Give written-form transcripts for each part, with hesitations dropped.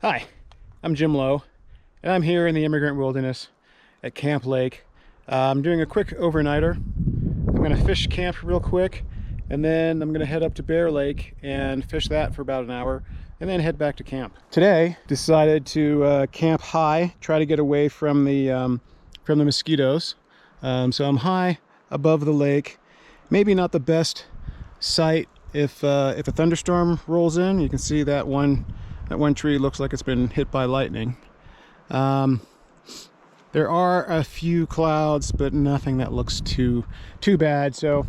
Hi, I'm Jim Lowe, and I'm here in the Immigrant Wilderness at Camp Lake. I'm doing a quick overnighter. I'm going to fish camp real quick, and then I'm going to head up to Bear Lake and fish that for about an hour, and then head back to camp. Today, decided to camp high, try to get away from the mosquitoes. So I'm high above the lake. Maybe not the best site if a thunderstorm rolls in. You can see that one tree looks like it's been hit by lightning. There are a few clouds, but nothing that looks too bad. So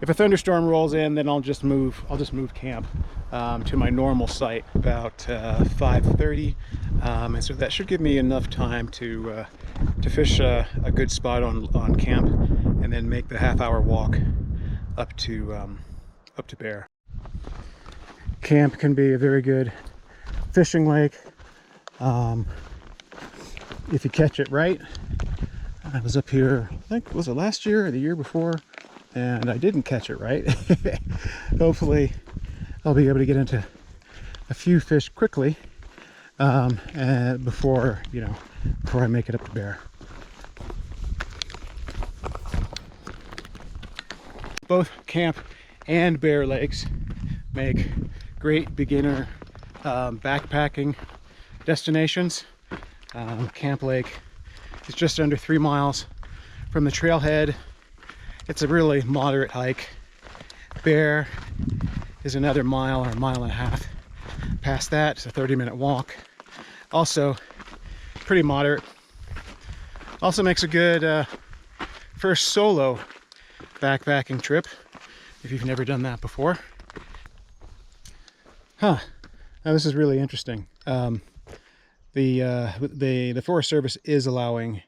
if a thunderstorm rolls in, then I'll just move camp to my normal site about 5:30, and so that should give me enough time to fish a good spot on camp, and then make the half-hour walk up to Bear. Camp can be a very good fishing lake if you catch it right. I was up here, I think, was it last year or the year before, and I didn't catch it right. Hopefully I'll be able to get into a few fish quickly and before I make it up to Bear. Both Camp and Bear Lakes make great beginner backpacking destinations. Camp Lake is just under 3 miles from the trailhead. It's a really moderate hike. Bear is another mile or a mile and a half past that. It's a 30-minute walk. Also pretty moderate. Also makes a good first solo backpacking trip if you've never done that before. Now this is really interesting. The Forest Service is allowing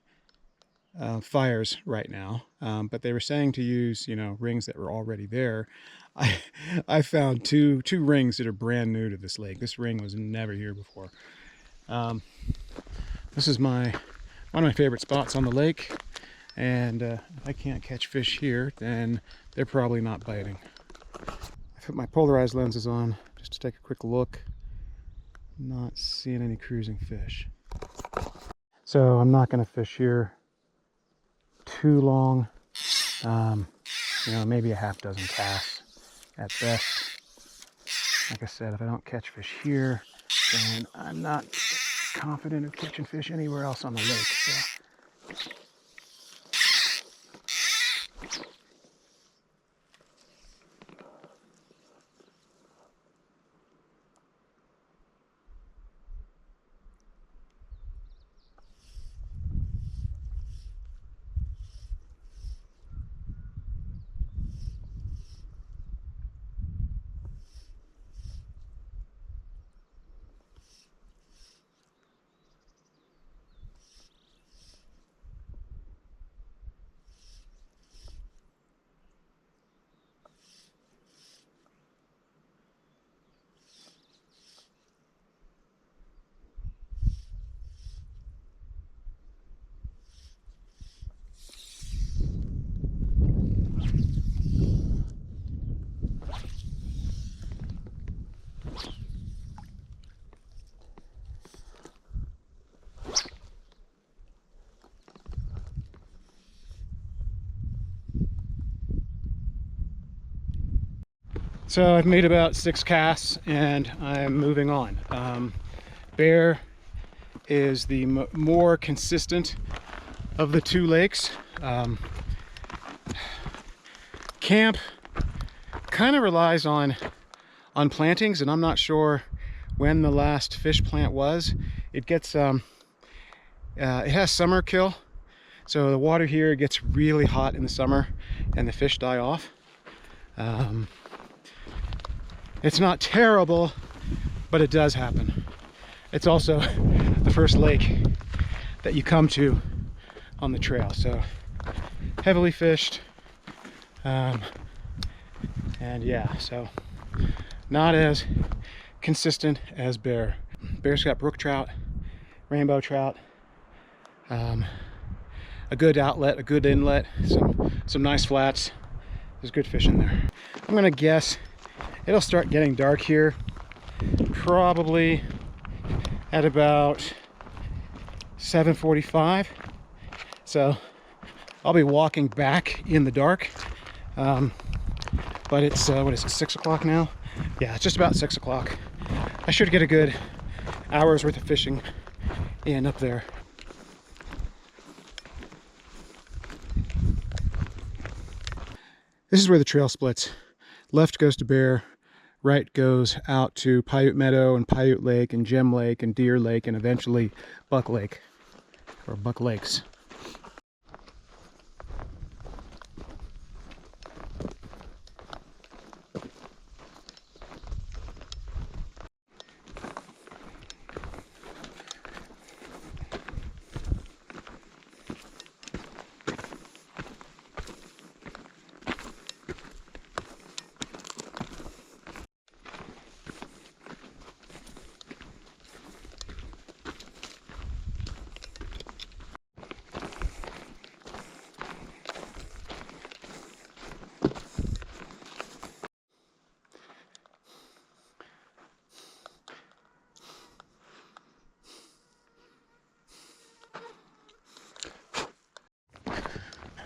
fires right now, but they were saying to use rings that were already there. I found two rings that are brand new to this lake. This ring was never here before. This is one of my favorite spots on the lake, and if I can't catch fish here, then they're probably not biting. I put my polarized lenses on just to take a quick look. Not seeing any cruising fish, so I'm not going to fish here too long. Maybe a half dozen casts at best. Like I said, if I don't catch fish here, then I'm not confident of catching fish anywhere else on the lake. So. So I've made about 6 casts and I'm moving on. Bear is the more consistent of the two lakes. Camp kind of relies on plantings, and I'm not sure when the last fish plant was. It gets it has summer kill, so the water here gets really hot in the summer and the fish die off. It's not terrible, but it does happen. It's also the first lake that you come to on the trail, so heavily fished, and yeah, so not as consistent as Bear. Bear's got brook trout, rainbow trout, a good outlet, a good inlet, some nice flats. There's good fish in there. I'm gonna guess it'll start getting dark here probably at about 7:45. So I'll be walking back in the dark. But it's, what is it, 6 o'clock now? Yeah, it's just about 6 o'clock. I should get a good hour's worth of fishing in up there. This is where the trail splits. Left goes to Bear, right goes out to Paiute Meadow and Paiute Lake and Gem Lake and Deer Lake and eventually Buck Lake, or Buck Lakes.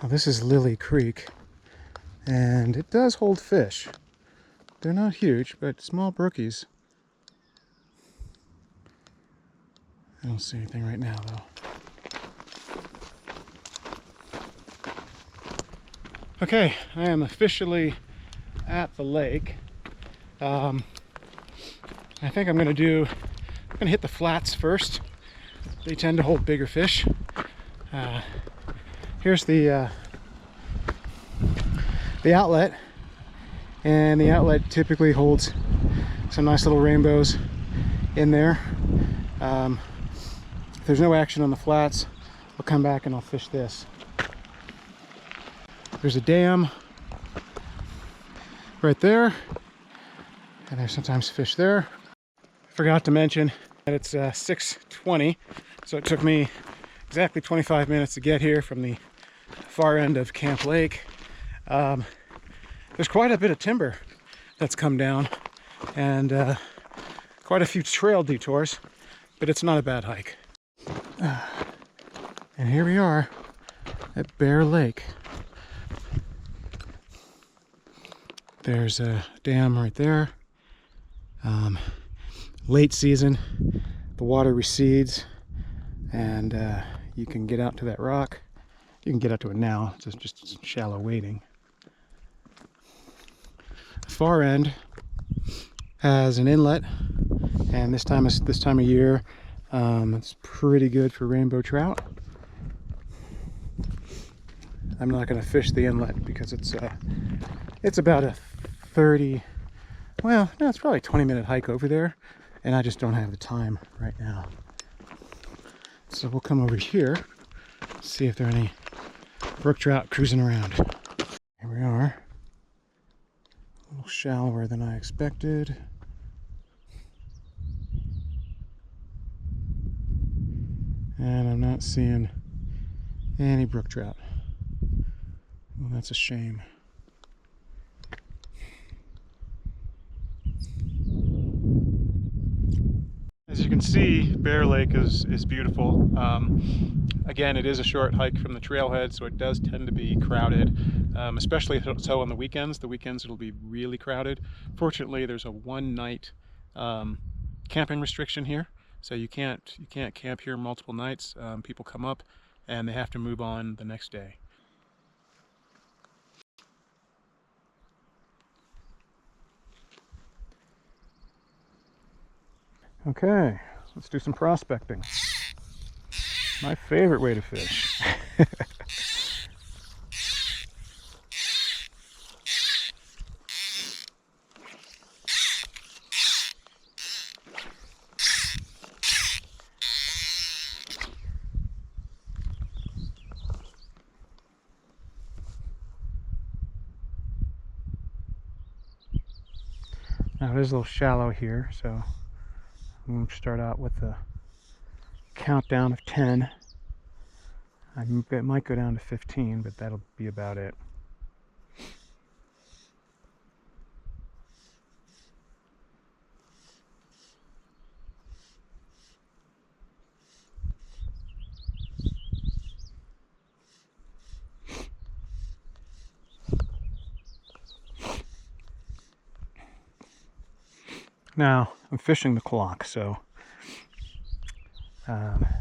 Now, this is Lily Creek, and it does hold fish. They're not huge, but small brookies. I don't see anything right now, though. Okay, I am officially at the lake. I think I'm gonna hit the flats first. They tend to hold bigger fish. Here's the outlet, and the outlet typically holds some nice little rainbows in there. If there's no action on the flats, I'll come back and I'll fish this. There's a dam right there, and there's sometimes fish there. Forgot to mention that it's 6:20, so it took me exactly 25 minutes to get here from the far end of Camp Lake. There's quite a bit of timber that's come down, and quite a few trail detours, but it's not a bad hike. And here we are at Bear Lake. There's a dam right there. Late season, the water recedes, and you can get out to that rock. You can get up to it now, it's just shallow wading. The far end has an inlet, and this time of year, it's pretty good for rainbow trout. I'm not going to fish the inlet because it's about a 30, well, no, it's probably a 20-minute hike over there, and I just don't have the time right now. So we'll come over here, see if there are any brook trout cruising around. Here we are. A little shallower than I expected. And I'm not seeing any brook trout. Well, that's a shame. As you can see, Bear Lake is beautiful. Again, it is a short hike from the trailhead, so it does tend to be crowded, especially so on the weekends. The weekends it'll be really crowded. Fortunately, there's a one-night camping restriction here, so you can't camp here multiple nights. People come up and they have to move on the next day. Okay, let's do some prospecting. My favorite way to fish. Now it is a little shallow here, so I'm going to start out with a countdown of 10. It might go down to 15, but that'll be about it. Now I'm fishing the clock, so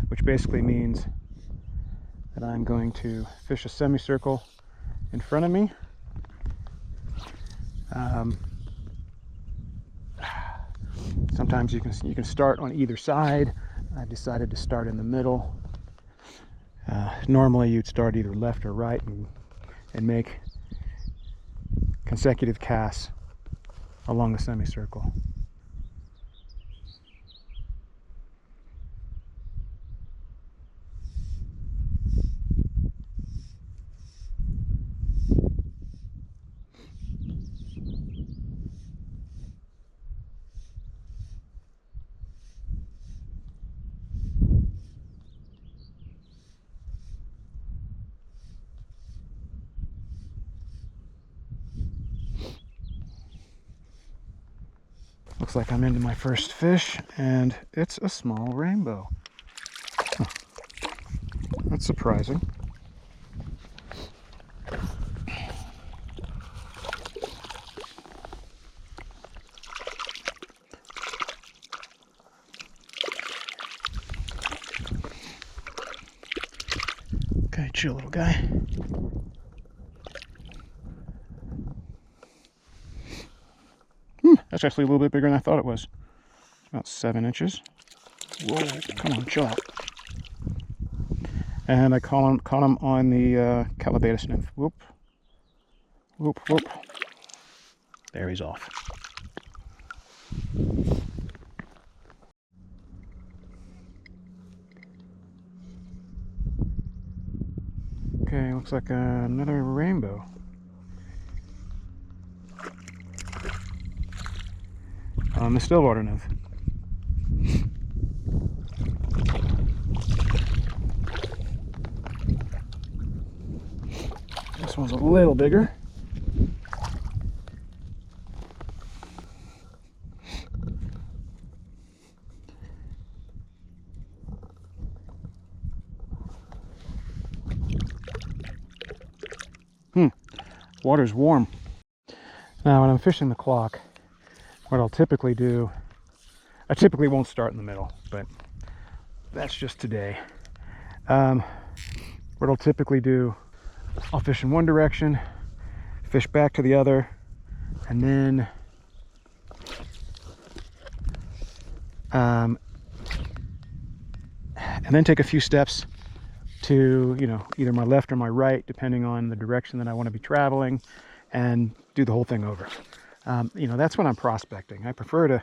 which basically means that I'm going to fish a semicircle in front of me. Sometimes you can start on either side. I decided to start in the middle. Normally you'd start either left or right and make consecutive casts along the semicircle. Looks like I'm into my first fish, and it's a small rainbow. Huh. That's surprising. Okay, chill, little guy. That's actually a little bit bigger than I thought it was. About 7 inches. Whoa, come on, chill out. And I caught him on the Callibatus nymph. Whoop. Whoop, whoop. There, he's off. Okay, looks like another rainbow. The Stillwater nymph. This one's a little bigger. Water's warm. Now when I'm fishing the clock, what I'll typically do, I typically won't start in the middle, but that's just today. What I'll typically do, I'll fish in one direction, fish back to the other, and then take a few steps to, either my left or my right, depending on the direction that I want to be traveling, and do the whole thing over. That's when I'm prospecting. I prefer to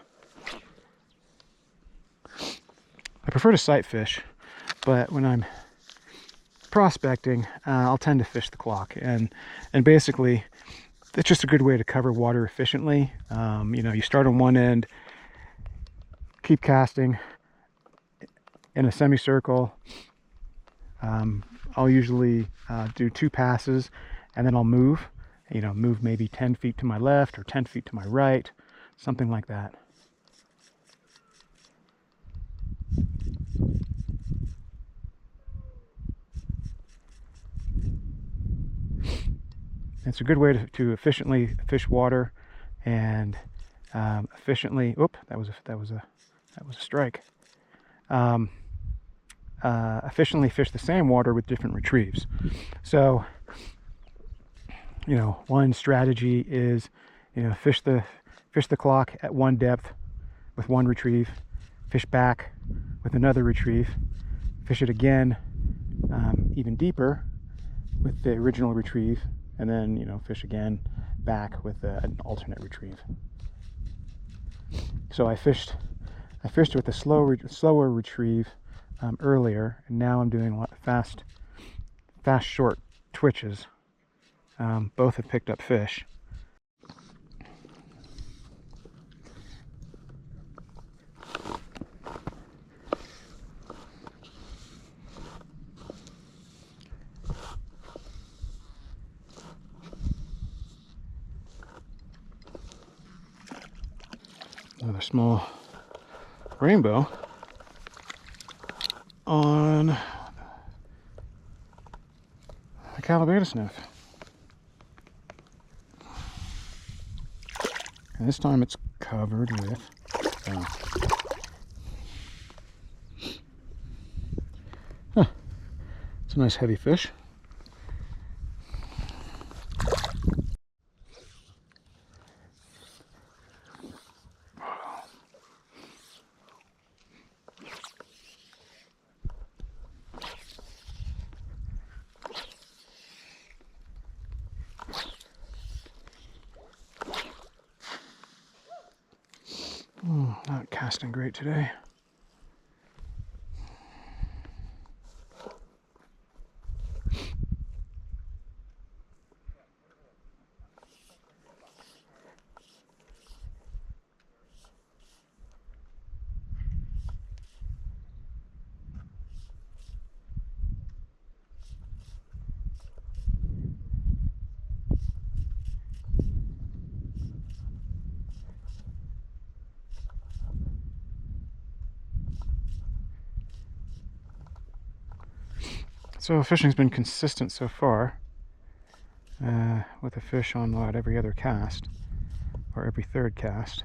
sight fish, but when I'm prospecting, I'll tend to fish the clock, and basically it's just a good way to cover water efficiently. You start on one end, keep casting in a semicircle. I'll usually do 2 passes, and then I'll move maybe 10 feet to my left or 10 feet to my right, something like that. It's a good way to efficiently fish water and efficiently. Oop, that was a strike. Efficiently fish the same water with different retrieves. So, one strategy is, fish the clock at one depth with one retrieve, fish back with another retrieve, fish it again even deeper with the original retrieve, and then fish again back with an alternate retrieve. So I fished with a slower retrieve earlier, and now I'm doing a lot of fast short twitches. Both have picked up fish. Another small rainbow on the Callibatus nymph. And this time it's covered with So. Huh. It's a nice heavy fish. Not casting great today. So fishing's been consistent so far, with a fish on about every other cast, or every third cast.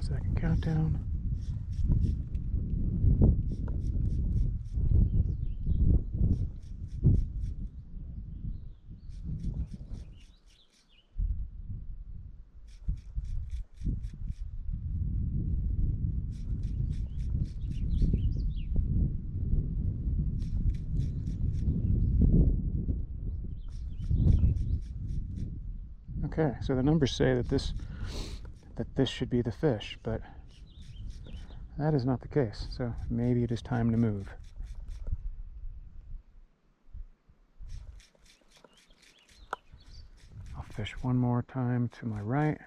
Second countdown. Okay, so the numbers say that this should be the fish, but that is not the case. So maybe it is time to move. I'll fish one more time to my right,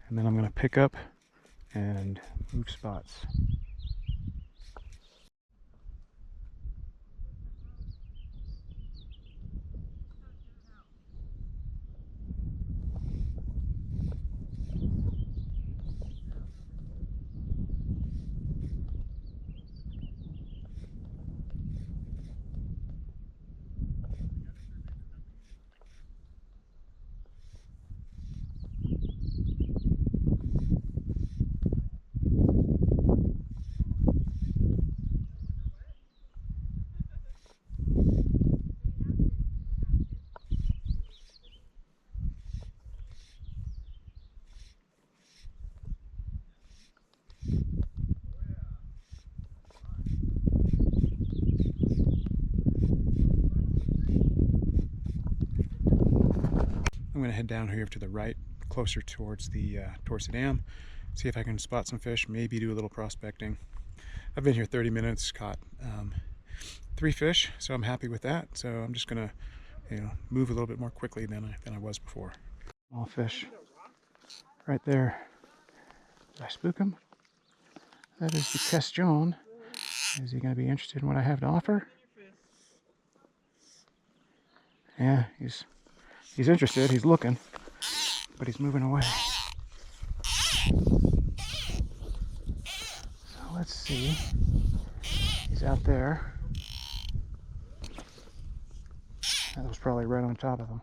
and then I'm going to pick up and move spots. I'm going to head down here to the right, closer towards the dam, see if I can spot some fish, maybe do a little prospecting. I've been here 30 minutes, caught 3 fish, so I'm happy with that. So I'm just going to, move a little bit more quickly than I was before. Small fish right there. Did I spook him? That is the question. Is he going to be interested in what I have to offer? Yeah, he's interested. He's looking, but he's moving away. So let's see. He's out there. That was probably right on top of him.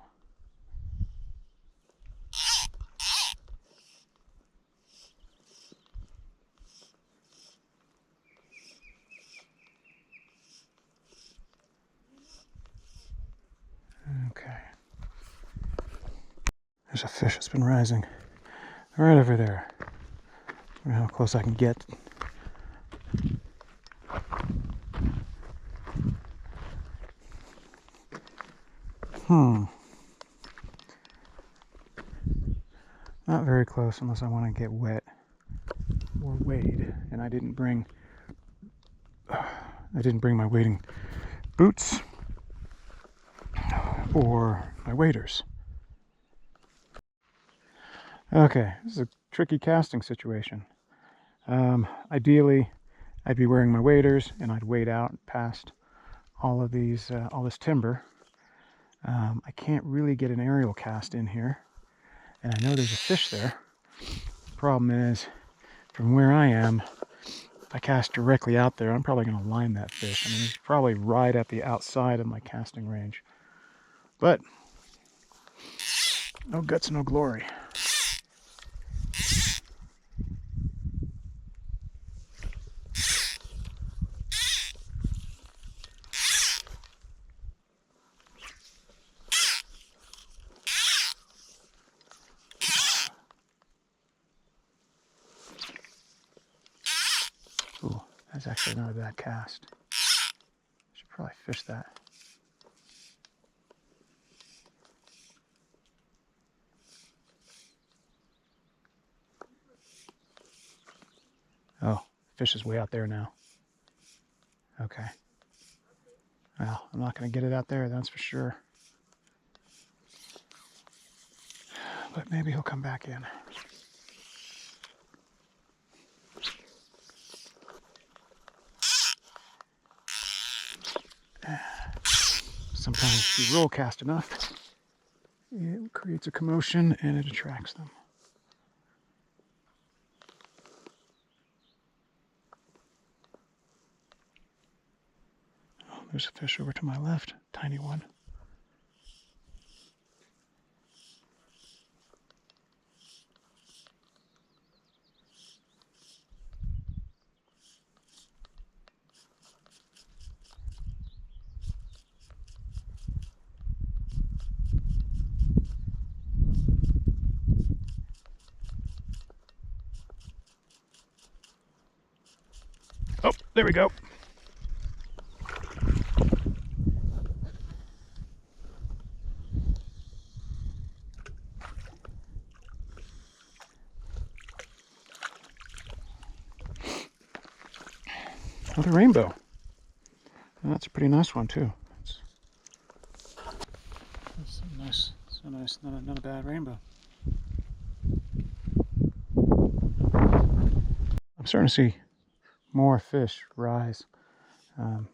Okay. There's a fish that's been rising right over there. I don't know how close I can get. Not very close unless I want to get wet or wade. And I didn't bring my wading boots or my waders. Okay, this is a tricky casting situation. Ideally, I'd be wearing my waders and I'd wade out past all of these, all this timber. I can't really get an aerial cast in here, and I know there's a fish there. The problem is, from where I am, if I cast directly out there, I'm probably going to line that fish. I mean, he's probably right at the outside of my casting range. But no guts, no glory. Ooh, that's actually not a bad cast. Should probably fish that. Oh, fish is way out there now. Okay. Well, I'm not going to get it out there, that's for sure. But maybe he'll come back in. Sometimes if you roll cast enough, it creates a commotion and it attracts them. Oh, there's a fish over to my left, tiny one. Oh, there we go. Another rainbow. And that's a pretty nice one too. That's so nice, not a bad rainbow. I'm starting to see more fish rise in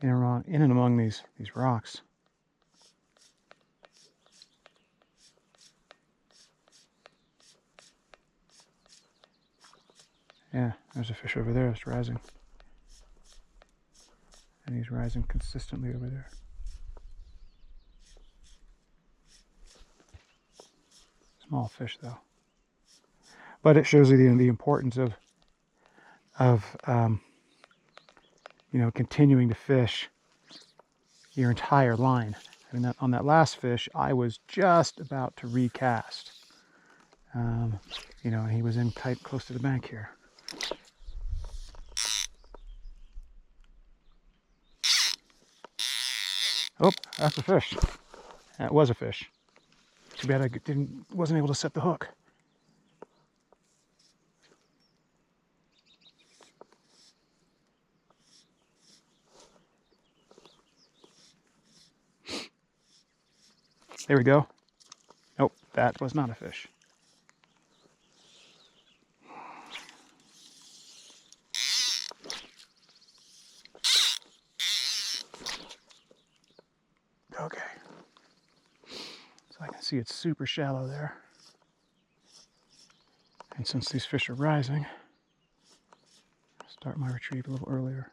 and among these rocks. Yeah, there's a fish over there that's rising. And he's rising consistently over there. Small fish though. But it shows you the importance of you know, continuing to fish your entire line. I mean, on that last fish, I was just about to recast. You know, and he was in tight close to the bank here. Oh, that's a fish. That was a fish. Too bad I wasn't able to set the hook. There we go. Nope, that was not a fish. Okay. So I can see it's super shallow there. And since these fish are rising, I'll start my retrieve a little earlier.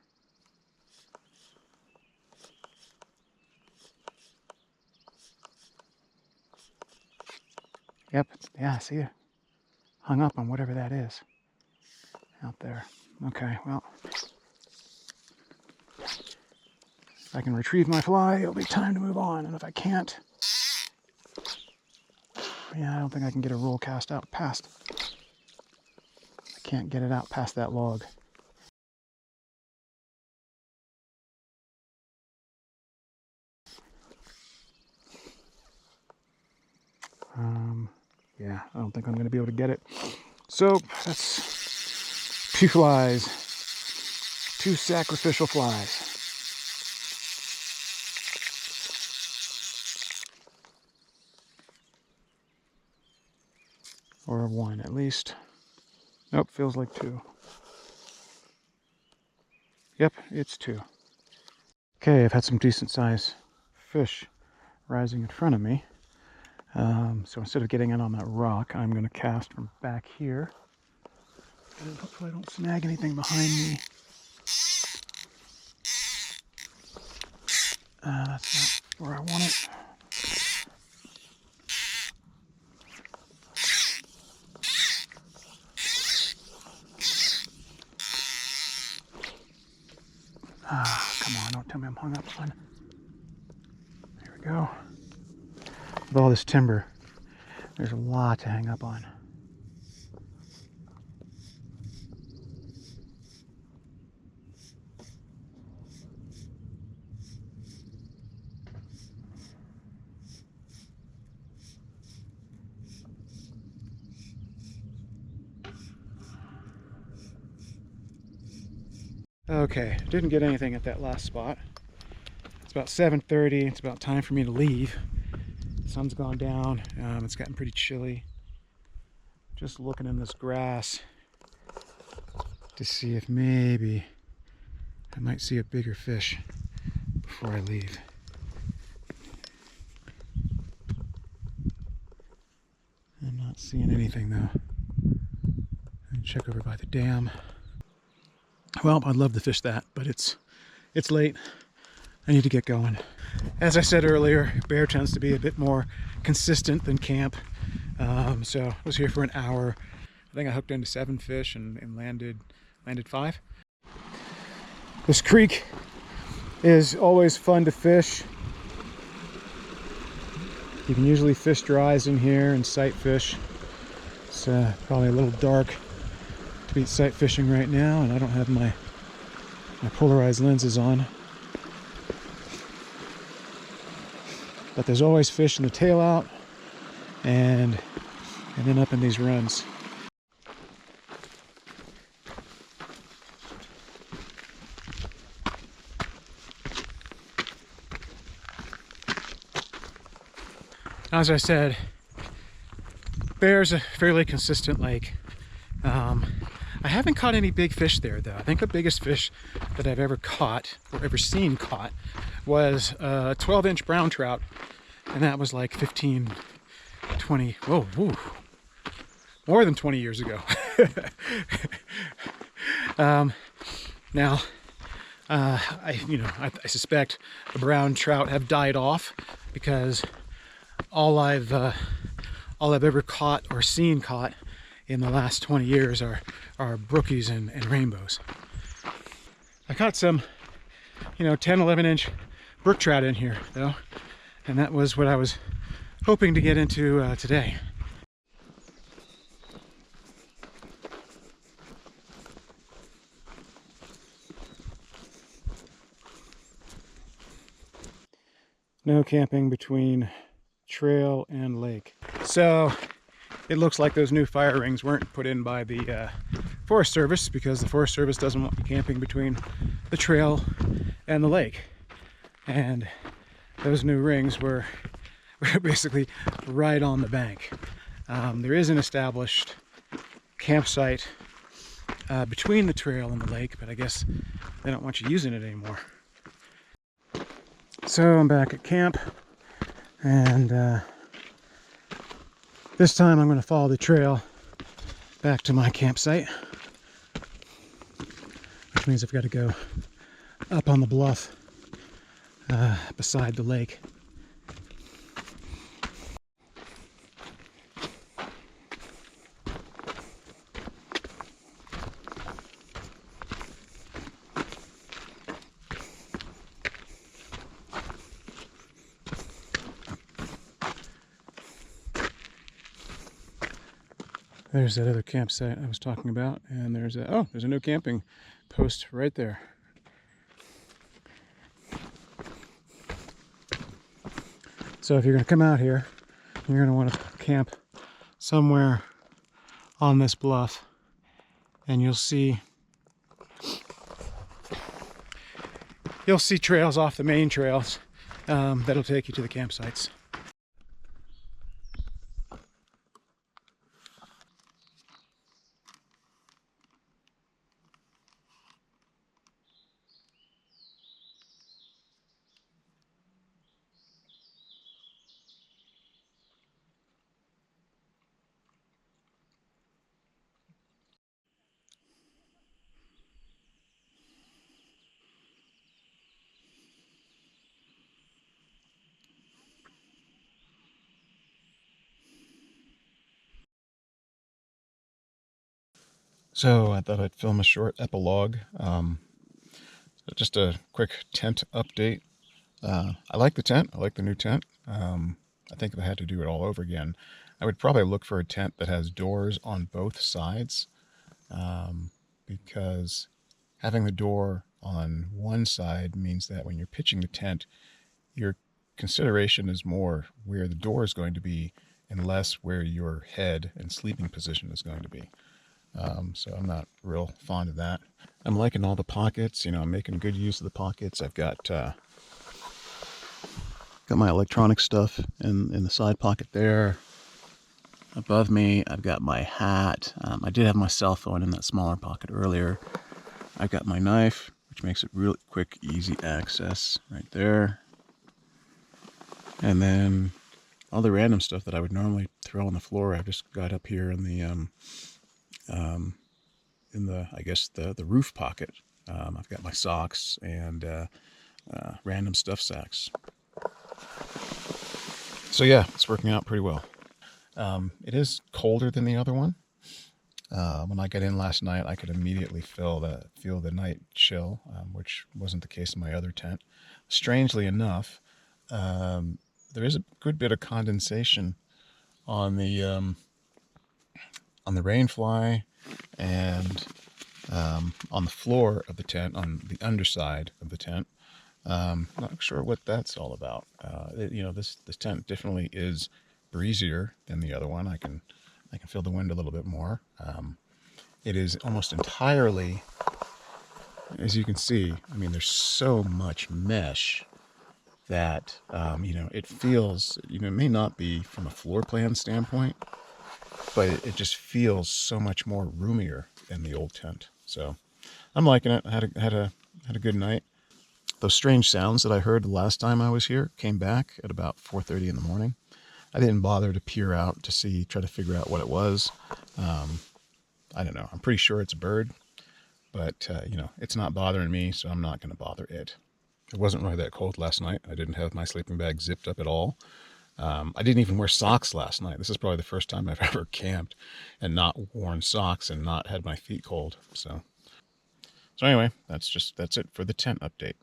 Yep, yeah, I see you. Hung up on whatever that is out there. Okay, well, if I can retrieve my fly, it'll be time to move on. And if I can't, yeah, I don't think I can get a roll cast out past. I can't get it out past that log. Yeah, I don't think I'm going to be able to get it. So that's 2 flies, 2 sacrificial flies. Or 1 at least. Nope, feels like 2. Yep, it's 2. Okay, I've had some decent sized fish rising in front of me. So instead of getting in on that rock, I'm going to cast from back here. And hopefully I don't snag anything behind me. That's not where I want it. Come on, don't tell me I'm hung up on. There we go. With all this timber, there's a lot to hang up on. Okay, didn't get anything at that last spot. It's about 7:30. It's about time for me to leave. The sun's gone down. It's gotten pretty chilly. Just looking in this grass to see if maybe I might see a bigger fish before I leave. I'm not seeing anything though. And check over by the dam. Well, I'd love to fish that, but it's late. I need to get going. As I said earlier, bear tends to be a bit more consistent than camp. So I was here for an hour. I think I hooked into 7 fish and landed 5. This creek is always fun to fish. You can usually fish dries in here and sight fish. It's probably a little dark to be sight fishing right now, and I don't have my polarized lenses on. But there's always fish in the tail out and then up in these runs. As I said, bear's a fairly consistent lake. I haven't caught any big fish there though. I think the biggest fish that I've ever caught, or ever seen caught, was a 12-inch brown trout. And that was like 15, 20, whoa, more than 20 years ago. Now, I suspect the brown trout have died off because all I've ever caught or seen caught in the last 20 years are brookies and rainbows. I caught some, 10, 11-inch brook trout in here though, and that was what I was hoping to get into today. No camping between trail and lake. So it looks like those new fire rings weren't put in by the Forest Service, because the Forest Service doesn't want you camping between the trail and the lake. And those new rings were basically right on the bank. There is an established campsite between the trail and the lake, but I guess they don't want you using it anymore. So I'm back at camp, and this time I'm going to follow the trail back to my campsite, which means I've got to go up on the bluff beside the lake. There's that other campsite I was talking about, and there's a new camping post right there. So if you're going to come out here, you're going to want to camp somewhere on this bluff, and you'll see trails off the main trails that'll take you to the campsites. So I thought I'd film a short epilogue. Just a quick tent update. I like the tent. I like the new tent. I think if I had to do it all over again, I would probably look for a tent that has doors on both sides, because having the door on one side means that when you're pitching the tent, your consideration is more where the door is going to be and less where your head and sleeping position is going to be. So I'm not real fond of that. I'm liking all the pockets. I'm making good use of the pockets. I've got my electronic stuff in the side pocket there. Above me, I've got my hat. I did have my cell phone in that smaller pocket earlier. I've got my knife, which makes it really quick, easy access right there. And then all the random stuff that I would normally throw on the floor, I've just got up here in the I guess the roof pocket. I've got my socks and random stuff sacks. So yeah, it's working out pretty well. It is colder than the other one. When I got in last night, I could immediately feel the night chill, which wasn't the case in my other tent. Strangely enough, there is a good bit of condensation on the rainfly and on the floor of the tent, on the underside of the tent. Not sure what that's all about. This tent definitely is breezier than the other one. I can feel the wind a little bit more. It is almost entirely, as you can see, there's so much mesh that, it feels, it may not be from a floor plan standpoint, but it just feels so much more roomier than the old tent. So I'm liking it. I had a good night. Those strange sounds that I heard the last time I was here came back at about 4:30 in the morning. I didn't bother to peer out to try to figure out what it was. I don't know. I'm pretty sure it's a bird, but it's not bothering me, so I'm not going to bother it. It wasn't really that cold last night. I didn't have my sleeping bag zipped up at all. I didn't even wear socks last night. This is probably the first time I've ever camped and not worn socks and not had my feet cold. So anyway, that's it for the tent update.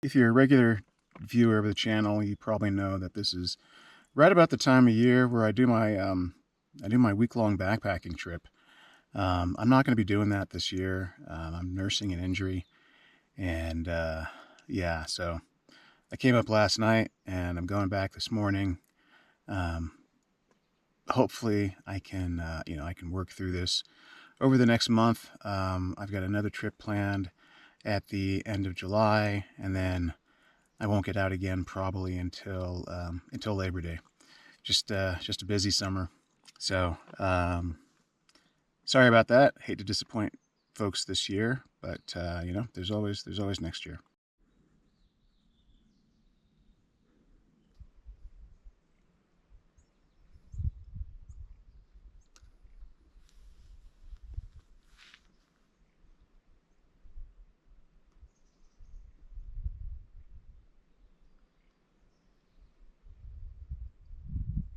If you're a regular viewer of the channel, you probably know that this is right about the time of year where I do my week-long backpacking trip. I'm not going to be doing that this year. I'm nursing an injury, and yeah, so I came up last night and I'm going back this morning. Hopefully I can I can work through this over the next month. I've got another trip planned at the end of July, and then I won't get out again probably until Labor Day. Just a busy summer. So sorry about that. Hate to disappoint folks this year, but there's always next year.